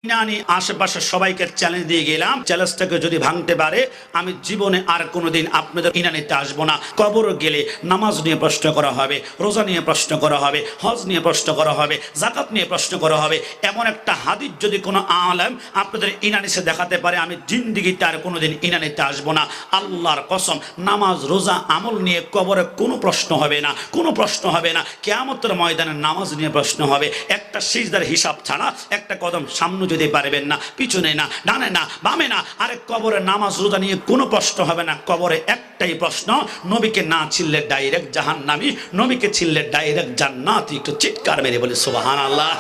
ইনানি আশেপাশে সবাইকে চ্যালেঞ্জ দিয়ে গেলাম, চ্যালেঞ্জটাকে যদি ভাঙতে পারে আমি জীবনে আর কোনোদিন আপনাদের ইনানিতে আসবো না। কবর গেলে নামাজ নিয়ে প্রশ্ন করা হবে, রোজা নিয়ে প্রশ্ন করা হবে, হজ নিয়ে প্রশ্ন করা হবে, যাকাত নিয়ে প্রশ্ন করা হবে। এমন একটা হাদিস যদি কোনো আলেম আপনাদের ইনানিসে দেখাতে পারে, আমি জিন্দিগিতে আর কোনোদিন ইনানিতে আসবো না। আল্লাহর কসম, নামাজ রোজা আমল নিয়ে কবরে কোনো প্রশ্ন হবে না, কোনো প্রশ্ন হবে না। কিয়ামতের ময়দানে নামাজ নিয়ে প্রশ্ন হবে। একটা সিজদার হিসাব ছাড়া একটা কদম সামনে যদি পারবেন না, পিছনে না, ডানে না, বামে না। আরে কবরে নামাজ রোজা নিয়ে কোনো প্রশ্ন হবে না। কবরে একটাই প্রশ্ন, নবীকে না ছিললে ডাইরেক্ট জাহান্নামী, নবীকে ছিললে ডাইরেক্ট জান্নাতি। একটু চিৎকার মেরে বলে সুবহানাল্লাহ।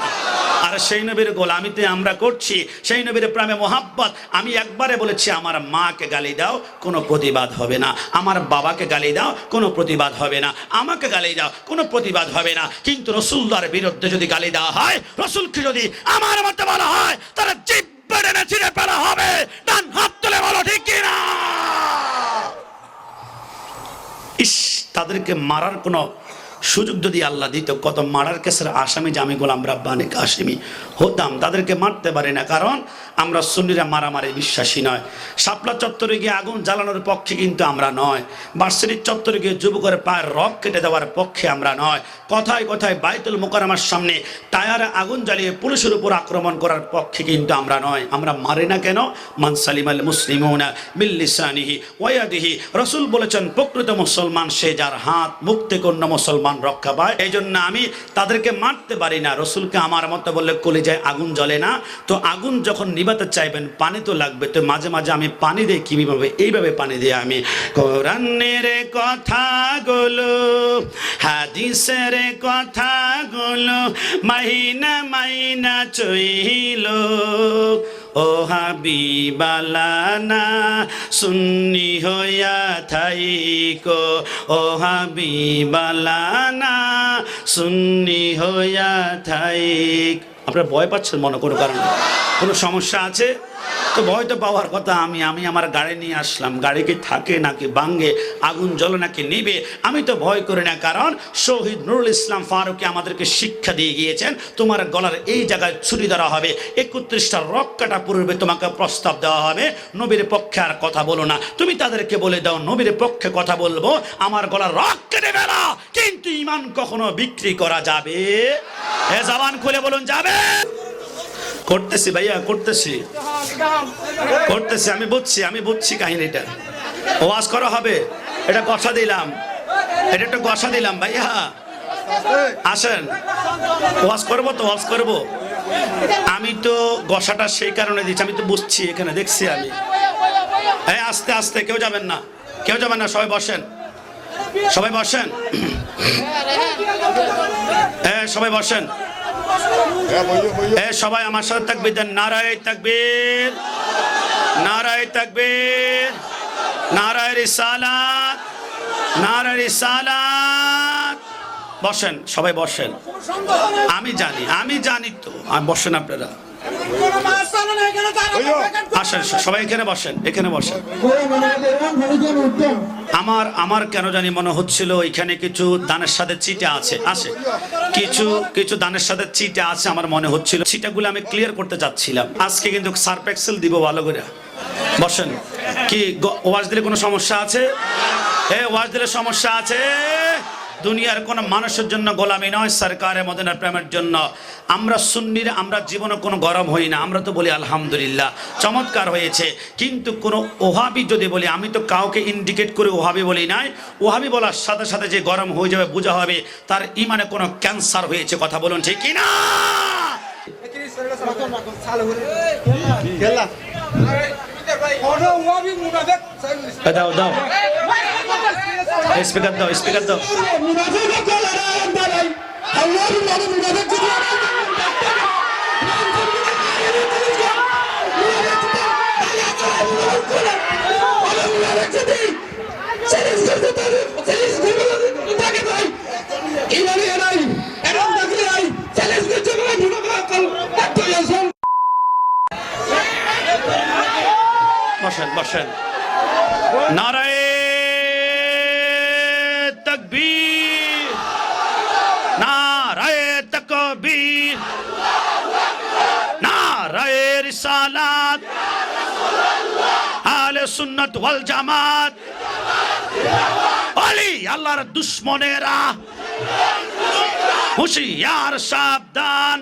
আর সেই নবীর গোলামিতে আমরা করছি, সেই নবীর প্রেমে মোহাব্বত। আমি একবারে বলেছি, আমার মাকে গালি দাও কোনো প্রতিবাদ হবে না, আমার বাবাকে গালি দাও কোনো প্রতিবাদ হবে না, আমাকে গালি দাও কোনো প্রতিবাদ হবে না। কিন্তু রাসূলুল্লাহর বিরুদ্ধে যদি গালি দেওয়া হয়, রাসূলকে যদি আমার মতে বলা হয়, তারা জিহ্বা টেনে ছিঁড়ে ফেলা হবে। ডান হাত তুলে বলো ঠিক কি না? ইস, তাদেরকে মারার কোনো সুযোগ যদি আল্লাহ দিত, কত মারার কেসের আসামি যে আমি গোলাম রাব্বানী কাশিমি হতাম। তাদেরকে মারতে পারি না, কারণ আমরা সুন্নিরা মারামারি বিশ্বাসী নয়। শাপলা চত্বরে গিয়ে আগুন জ্বালানোর পক্ষে কিন্তু আমরা নয়। ভার্সিটির চত্বরে গিয়ে যুবকের পায়ের রক কেটে দেওয়ার পক্ষে আমরা নয়। কথায় কথায় বাইতুল মুকাররমার সামনে টায়ারে আগুন জ্বালিয়ে পুলিশের উপর আক্রমণ করার পক্ষে কিন্তু আমরা নয়। আমরা মারি না কেন? মান সালিমাল মুসলিমুনা মিন লিসানিহি ওয়া ইয়াদিহি। রাসূল বলেছেন, প্রকৃত মুসলমান সে যার হাত মুখ থেকে অন্য মুসলমান রক্ষা পায়। এই জন্য আমি তাদেরকে মারতে পারি না। রসুলকে আমার মতো বললে কলিজায় আগুন জ্বলে না। তো আগুন যখন নিভাতে চাইবেন, পানি তো লাগবে। তো মাঝে মাঝে আমি পানি দিই কিভাবে? এইভাবে পানি দিই আমি। কোরআনের কথাগুলো, হাদিসের কথাগুলো মাইনা মাইনা চইল, ও হাবিবালানা সুন্নি হইয়া থাইকো, ও হাবিবালানা সুন্নি হইয়া থাইক। আপনারা ভয় পাচ্ছেন মনে কোনো কারণে? কোনো সমস্যা আছে? তো ভয় তো পাওয়ার কথা। আমি আমার গাড়ি নিয়ে আসলাম, গাড়ি কি থাকে নাকি ভাঙ্গে, আগুন জ্বলে নাকি নিবে, আমি তো ভয় করি না। কারণ শহীদ নুরুল ইসলাম ফারুকী আমাদেরকে শিক্ষা দিয়ে গিয়েছেন, তোমার গলার এই জায়গায় ছুরি ধরা হবে, 31টা রক কাটা পূর্বে তোমাকে প্রস্তাব দেওয়া হবে, নবীর পক্ষে আর কথা বলো না। তুমি তাদেরকে বলে দাও, নবীর পক্ষে কথা বলবো, আমার গলার রক কেটে ফেলা, কিন্তু ঈমান কখনো বিক্রি করা যাবে? এ জবান খুলে বলুন, যাবে? করতেছি ভাইয়া, করতেছি, আমি বুঝছি কাহিনীটা। ওয়াজ করা হবে, এটা গসা দিলাম, এটা একটু গসা দিলাম ভাইয়া। আসেন, ওয়াজ করবো তো, ওয়াজ করবো। আমি তো গসাটা সেই কারণে দিচ্ছি, আমি তো বুঝছি, এখানে দেখছি আমি। হ্যাঁ, আস্তে আস্তে, কেউ যাবেন না, কেউ যাবেন না, সবাই বসেন, সবাই বসেন, হ্যাঁ সবাই বসেন। সবাই আমার সাথে তাকবীর দেন। নারায়ে তাকবীর, নারায়ে তাকবীর, নারায়ে রিসালাত, নারায়ে রিসালাত। বসেন, সবাই বসেন। আমি জানি তো, বসেন আপনারা। আসেন সবাই, এখানে বসেন, এখানে বসেন। আমার কেন জানি মনে হচ্ছিল এখানে কিছু দানের সাথে চিটা আছে, কিছু দানের সাথে চিটা আছে আমার মনে হচ্ছিল। চিটাগুলো আমি ক্লিয়ার করতে চাচ্ছিলাম। আজকে কিন্তু সার্ফ এক্সেল দিব ভালো করে। বসেন। কি ওয়াজ দিলে কোনো সমস্যা আছে? ওয়াজ দিলে সমস্যা আছে? দুনিয়ার কোন মানুষের জন্য গোলামি নয়, সরকারে মদিনার প্রেমের জন্য। আমরা সুন্নিরা, আমরা জীবনে কোনো গরম হই না। আমরা তো বলি আলহামদুলিল্লাহ, চমৎকার হয়েছে। কিন্তু কোনো ওহাবি যদি বলি, আমি তো কাউকে ইন্ডিকেট করে ওহাবি বলি নাই। ওহাবি বলার সাথে সাথে যে গরম হয়ে যাবে, বোঝা হবে তার ইমানে কোনো ক্যান্সার হয়েছে। কথা বলুন ঠিক কিনা? দাও দাও, স্পিকার দাও, স্পিকার দাও। বসেন বসেন। নারায়ে তাকবীর, নারায়ে তাকবীর, নারায়ে রিসালাত আহলে সুন্নাত ওয়াল জামাত আলী আল্লাহর দুশমনেরা হুঁশিয়ার সাবধান।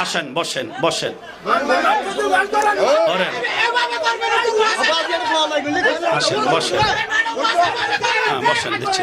আসেন বসেন বসেন আসেন বসেন বসেন দিচ্ছি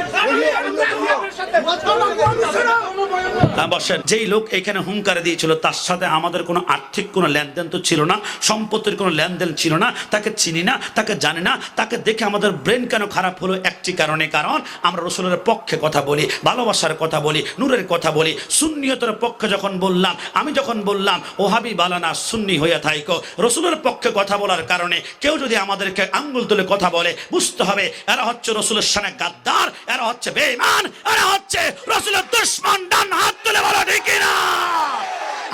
বসেন। যেই লোক এখানে হুঙ্কার দিয়েছিল তার সাথে আমাদের কোনো আর্থিক কোনো লেনদেন তো ছিল না, সম্পত্তির কোনো লেনদেন ছিল না, তাকে চিনি না, তাকে জানি না। তাকে দেখে আমাদের ব্রেন কেন খারাপ হলো? একটি কারণে, কারণ আমরা রসুলের পক্ষে কথা বলি, ভালোবাসার কথা বলি, নূরের কথা বলি। সুন্নিয়তের পক্ষে যখন বললাম, আমি যখন বললাম ওহাবি বালানা সুন্নি হইয়া থাইকো, রসুলের পক্ষে কথা বলার কারণে কেউ যদি আমাদেরকে আঙ্গুল তুলে কথা বলে, বুঝতে হবে এরা হচ্ছে রসুলের সামনে গাদ্দার, এরা হচ্ছে বেঈমান, এরা হচ্ছে রসুলের দুশমন। ডান হাত তুলে বলো ঠিক না?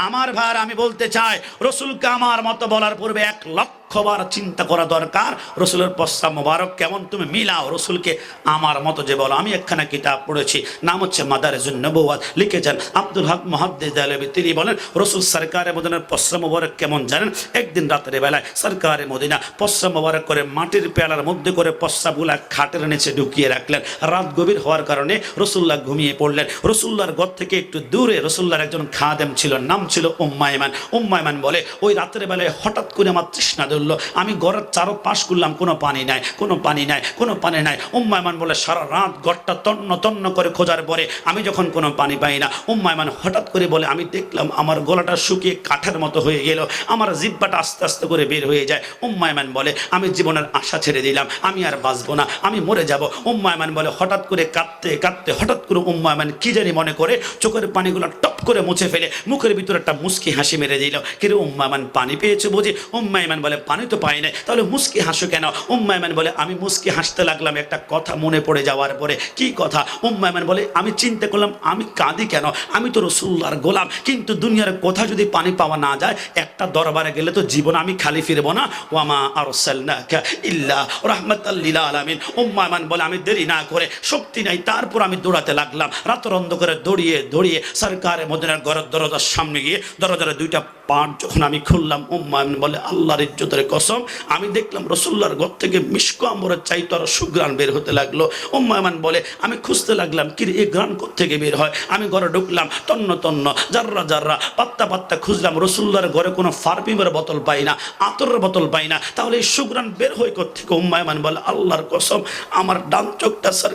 আমার ভাই আমি বলতে চাই, রসুলকে আমার মতো বলার পূর্বে 1,00,000বার চিন্তা করা দরকার। রসুলের পশ্চাৎ মোবারক কেমন তুমি মিলাও রসুলকে আমার মতো যে বলো। আমি একখানা কিতাব পড়েছি, নাম হচ্ছে মাদারিজুন নবুওয়াত, লিখেছেন আব্দুল হক মুহাদ্দিস দেহলভী। তিনি বলেন রসুল সরকারে মদিনার পশ্চাৎ মোবারক কেমন জানেন? একদিন রাতের বেলায় সরকারে মদিনা পশ্চাৎ মোবারক করে মাটির পেয়ালার মধ্যে করে পশ্চাৎগুলা খাটের নিচে ঢুকিয়ে রাখলেন। রাত গভীর হওয়ার কারণে রসুল্লাহ ঘুমিয়ে পড়লেন। রসুল্লাহর ঘর থেকে একটু দূরে রসুল্লাহর একজন খাদেম ছিল, নাম ছিল উম্মে আইমান। উম্মে আইমান বলে ওই রাতের বেলায় হঠাৎ করে আমার তৃষ্ণা ধরলো, আমি ঘরের চারপাশ করলাম, কোনো পানি নাই, কোনো পানি নাই, কোনো পানি নাই। উম্মে আইমান বলে সারা রাত ঘরটা তন্ন তন্ন করে খোঁজার পরে আমি যখন কোনো পানি পাই না, উম্মে আইমান হঠাৎ করে বলে আমি দেখলাম আমার গলাটা শুকিয়ে কাঠের মতো হয়ে গেল, আমার জিহ্বাটা আস্তে আস্তে করে বের হয়ে যায়। উম্মে আইমান বলে আমি জীবনের আশা ছেড়ে দিলাম, আমি আর বাঁচবো না, আমি মরে যাব। উম্মে আইমান বলে হঠাৎ করে কাঁদতে কাঁদতে হঠাৎ করে উম্মে আইমান কি জানি মনে করে চোখের পানিগুলো টপ করে মুছে ফেলে মুখের ভিতরে একটা মুস্কি হাসি মেরে দিল। কিন্তু উম্মে আইমান পানি পেয়েছে বুঝি? উম্মে আইমান বলে পানি তো পাই নাই, তাহলে মুস্কি হাসো কেন? উম্মে আইমান বলে আমি মুস্কি হাসতে লাগলাম একটা কথা মনে পড়ে যাওয়ার পরে। কি কথা? উম্মে আইমান বলে আমি চিন্তা করলাম আমি কাঁদি কেন, আমি তো রাসূলুল্লাহর গোলাম, কিন্তু দুনিয়ার কোথাও যদি পানি পাওয়া না যায়, একটা দরবারে গেলে তো জীবন আমি খালি ফিরবো না। ওয়ামা আরসালনাকা ইল্লা রাহমাতাল লিল আলামিন। উম্মে আইমান বলে আমি দেরি না করে, শক্তি নাই তারপর আমি দৌড়াতে লাগলাম। রাতের অন্ধকারে দৌড়িয়ে দৌড়িয়ে সরকারে মদিনার ঘরের দরজার সামনে গিয়ে দরজার দুইটা পাট যখন আমি খুললাম, উম্মে আইমান বলে আল্লাহর ইজ্জতের কসম আমি দেখলাম রাসূলুল্লাহর ঘর থেকে মিশক আম্বরের চাইতে আরো সুঘ্রাণ বের হতে লাগলো। উম্মে আইমান বলে আমি খুঁজতে লাগলাম কি এই ঘ্রাণ থেকে বের হয়। আমি ঘরে ঢুকলাম, তন্ন তন্ন জাররা জাররা পাত্তা পাত্তা খুঁজলাম, রাসূলুল্লাহর ঘরে কোনো পারফিউমের বোতল পাই না, আতরের বোতল পাই না, তাহলে এই সুঘ্রাণ বের হয় কোত্থেকে? উম্মে আইমান বলে আল্লাহর কসম আমার ডান চোখটা স্যার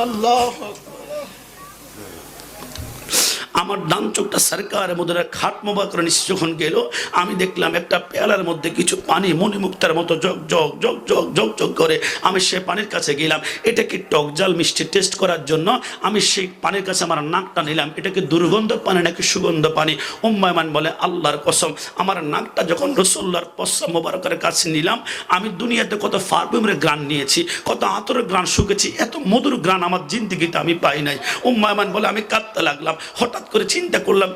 আল্লাহ আমার ডান চোখটা সরকারের মদিনার খাট মোবারকের নিচে যখন গেল, আমি দেখলাম একটা পেয়ালার মধ্যে কিছু পানি মণিমুক্তার মতো jug jug jug jug jug jug করে। আমি সে পানির কাছে গেলাম, এটাকে টক জাল মিষ্টি টেস্ট করার জন্য আমি সেই পানির কাছে আমার নাকটা নিলাম, এটাকে দুর্গন্ধ পানি নাকি সুগন্ধ পানি। উম্মে আইমান বলে আল্লাহর কসম আমার নাকটা যখন রাসূলুল্লাহর পশ্চাৎ মোবারকের কাছে নিলাম, আমি দুনিয়াতে কত পারফিউমের ঘ্রাণ নিয়েছি, কত আতরের ঘ্রাণ শুকেছি, এত মধুর ঘ্রাণ আমার জিন্দেগিতে আমি পাই নাই। উম্মে আইমান বলে আমি কাঁদতে লাগলাম, হঠাৎ করে চিন্তা করলাম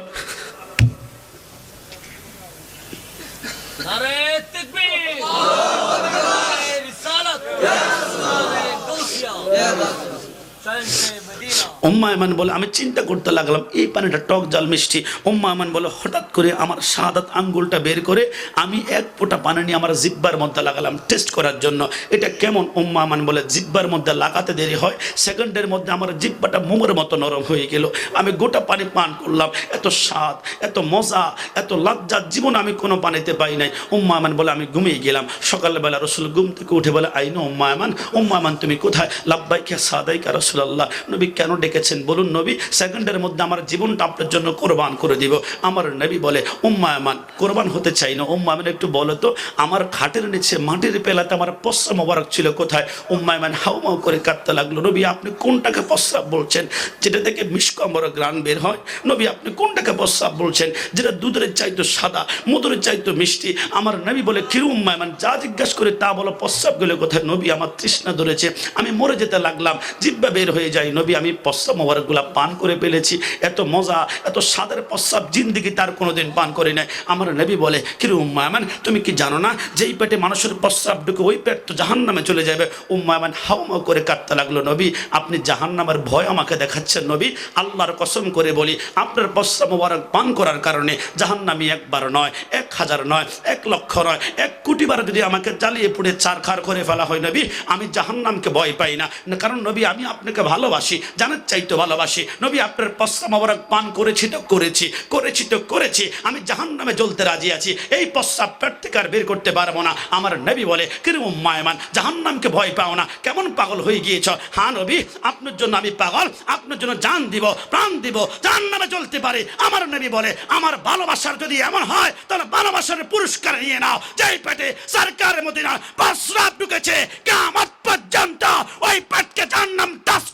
নারে তাকবীর, নারে রিসালাত, নারে গাউসিয়া, শানশে মদিনা। উম্মে আইমান বলে আমি চিন্তা করতে লাগলাম এই পানিটা টক জাল মিষ্টি। উম্মে আইমান বলে হঠাৎ করে আমার শাহাদাত আঙ্গুলটা বের করে আমি এক ফোঁটা পানি নিয়ে আমার জিহ্বার মধ্যে লাগালাম টেস্ট করার জন্য এটা কেমন। উম্মে আইমান বলে জিহ্বার মধ্যে লাগাতে দেরি হয়, সেকেন্ডের মধ্যে আমার জিহ্বাটা মোমের মতো নরম হয়ে গেল। আমি গোটা পানি পান করলাম, এত স্বাদ, এত মজা, এত লজ্জা জীবন আমি কোনো পানিতে পাই নাই। উম্মে আইমান বলে আমি ঘুমিয়ে গেলাম। সকালবেলা রাসূল ঘুম থেকে উঠে বলে আইনো উম্মে আইমান, উম্মে আইমান তুমি কোথায়? লাব্বাইকা সাদাইকা রাসূলুল্লাহ, নবী কেন ডেকেছেন বলুন নবী? সেকেন্ডের মধ্যে আমার জীবনটা আপনার জন্য কোরবান করে দিব। আমার নবী বলে উম্মে আইমান কোরবান হতে চাই না। উম্মে আইমান একটু বলো তো আমার খাটের নিচে মাটির পেলাতে আমার পশ্চাৎ মোবারক ছিল কোথায়? উম্মে আইমান হাউমাউ করে কাঁদতে লাগলো, নবী আপনি কোনটাকে প্রস্রাব বলছেন যেটা থেকে মিশক আম্বরের ঘ্রাণ বের হয়? নবী আপনি কোনটাকে প্রস্রাব বলছেন যেটা দুধের চাইতে সাদা, মধুরের চাইতে মিষ্টি? আমার নবী বলে কিরু উম্মে আইমান যা জিজ্ঞাসা করে তা বলো, প্রস্রাব গেলে কোথায়? নবী আমার তৃষ্ণা ধরেছে, আমি মরে যেতে লাগলাম, জিহ্বা বের হয়ে যায়। নবী আমি প্রস্রাব প্রস্রাব মোবারকগুলা পান করে ফেলেছি। এত মজা, এত স্বাদের প্রস্রাব জিন্দিগি তার কোনোদিন পান করে নাই। আমার নবী বলে, কিরে উম্মে আয়মান, তুমি কি জানো না যেই পেটে মানুষের প্রস্রাব ঢুকে ওই পেট তো জাহান্নামে চলে যাবে। উম্মে আয়মান হাউমাউ করে কাঁদতে লাগলো, নবী আপনি জাহান্নামের ভয় আমাকে দেখাচ্ছেন নবী, আল্লাহর কসম করে বলি আপনার প্রস্রাব মোবারক পান করার কারণে জাহান্নামী একবার নয়, 1000 নয়, 1 লক্ষ নয়, 1 কোটি বার যদি আমাকে জ্বালিয়ে পুড়ে চারখার করে ফেলা হয় নবী, আমি জাহান্নামকে ভয় পাই না। কারণ নবী আমি আপনাকে ভালোবাসি, জানার চাইতে ভালোবাসি নবী। আপনার প্রস্রাব মোবারক পান করেছি তো করেছি, আমি জাহান্নামে জ্বলতে রাজি আছি। এই প্রস্রাব পেট থেকে আর বের করতে পারবো না। আমার নবী বলে, কিরে উম্মে আয়মান, জাহান্নামকে ভয় পাও না, কেমন পাগল হয়ে গিয়েছ? হ্যাঁ নবী, আপনার জন্য আমি পাগল, আপনার জন্য জান দিব, প্রাণ দিব, জাহান্নামে জ্বলতে পারি। আমার নবী বলে, আমার ভালোবাসার যদি এমন হয় তাহলে ভালোবাসার পুরস্কার নিয়ে নাও। যেই পেটে সরকার মদিনা প্রস্রাব ঢুকেছে, কিয়ামত পর্যন্ত ওই পেটকে জাহান্নাম টাচ